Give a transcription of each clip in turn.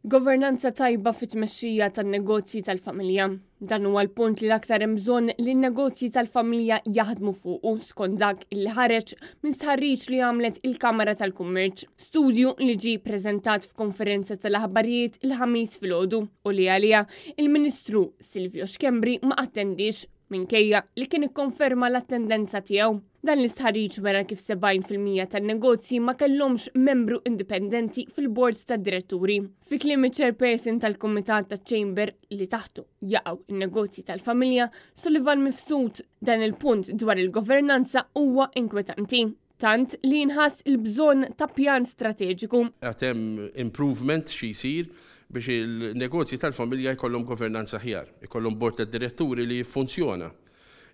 Governanza tajba fit-tmexxija tan-negozji tal-familja. Dan huwa l-punt li l-aktar hemm bżonn li n-negozji tal-familja jaħdmu fuqu skont dak li ħareġ minn stħarriġ li għamlet il-Kamra tal-Kummerċ. Studju li ġie ppreżentat f'konferenza tal-aħbarijiet il-ħamis filgħodu u li għaliha il-Ministru Silvio Xkembri ma attendix minkejja li kien ikkonferma l-attendenza tiegħu. Dan l-istħarriġ wara kif 70% tan-negozji ma kellhomx membru indipendenti fil-boards tad-diretturi. Fi kliem iċ-chairperson tal-Kumitat taċ-Chamber li taħtu jaqgħu in-negozji tal-familja, Sullivan Mifsud, dan il-punt dwar il-governanza huwa inkwetanti. Tant li jinħass il-bżonn ta' pjan strateġiku. Hemm improvement xi jsir biex il-negozji tal-familja jkollhom governanza aħjar, jkollhom bord tad-diretturi li jiffunzjona.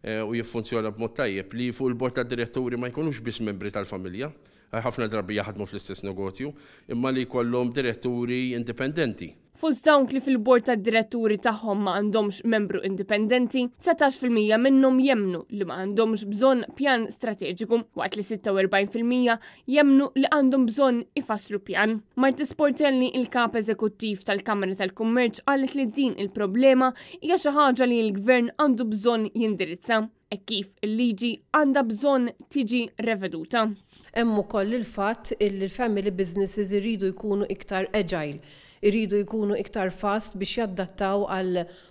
U jiffunzjona b'mod tajjeb li fuq il-bord tad-diretturi ma jkunux biss membri tal-familja, ħafna drabi jaħdmu fl-istess negozju, imma li jkollhom diretturi indipendenti. Fost dawk li fil-bord tad-diretturi tagħhom ma għandhomx membru indipendenti, 19% minnhom jemmnu li ma għandhomx bżonn pjan strateġiku, waqt li 46% jemmnu li għandhom bżonn ifasslu pjan. Marti Sportelli, il-kap eżekuttiv tal-Kamra tal-Kummerċ, qalet li din il-problema hija xi ħaġa li l-Gvern għandu bżonn jindirizza e kif il-liġi għandha bżonn tiġi reveduta. Hemm ukoll il-fatt li l-family businesses iridu jkunu iktar agile, iridu jkunu iktar fast biex jaddattaw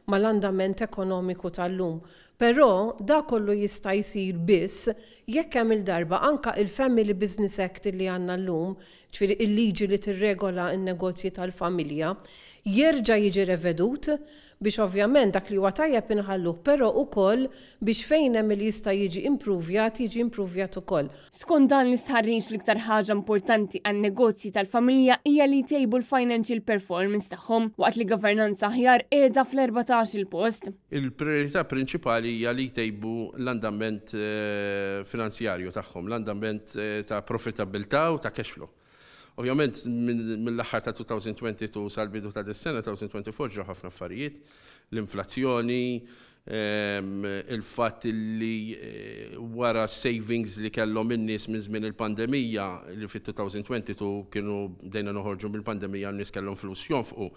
mal-andament ekonomiku tal-lum. Però da kollu jista' jsir biss jekk hemm il-darba anka il-Family Business Act li għandna llum, ġifieri il-liġi li tirregola n-negozji tal-familja, jerġa' jiġi revedut biex ovvjament dak li huwa tajjeb inħalluh, però ukoll biex fejn hemm li jista' jiġi improvjat ukoll. Skont dan l-istħarriġ l-iktar ħaġa importanti għan-negozji tal-familja hija li jtejbu l-financial performance tagħhom waqt li governanza aħjar qiegħda fl-14 post. Il-priorità prinċipali hija li jtejbu l-andament finanzjarju tagħhom, l-andament ta' profitabilità u ta' cash flow. Ovvjament mill-aħħar ta' 2022 sal-bidu ta' dis-sena 2024 ġew ħafna affarijiet, l-inflazzjoni, il-fatt li wara savings li kellhom in-nies minn żmien il-pandemija li fit-2022 kienu dejna noħorġu mill-pandemija n-nies kellhom flus jonfqu.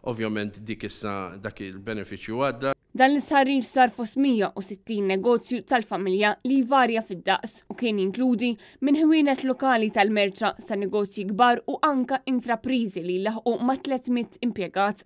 Ovvjament dik issa dak il-benefiċċju għadda. Dan l-istħarriġ sar fost 160 negozju tal-familja li jvarja fid-daqs u kien jinkludi minn ħwienet lokali tal-merċa sa' negozji kbar u anka intrapriżi li laħqu ma' 300 impjegat.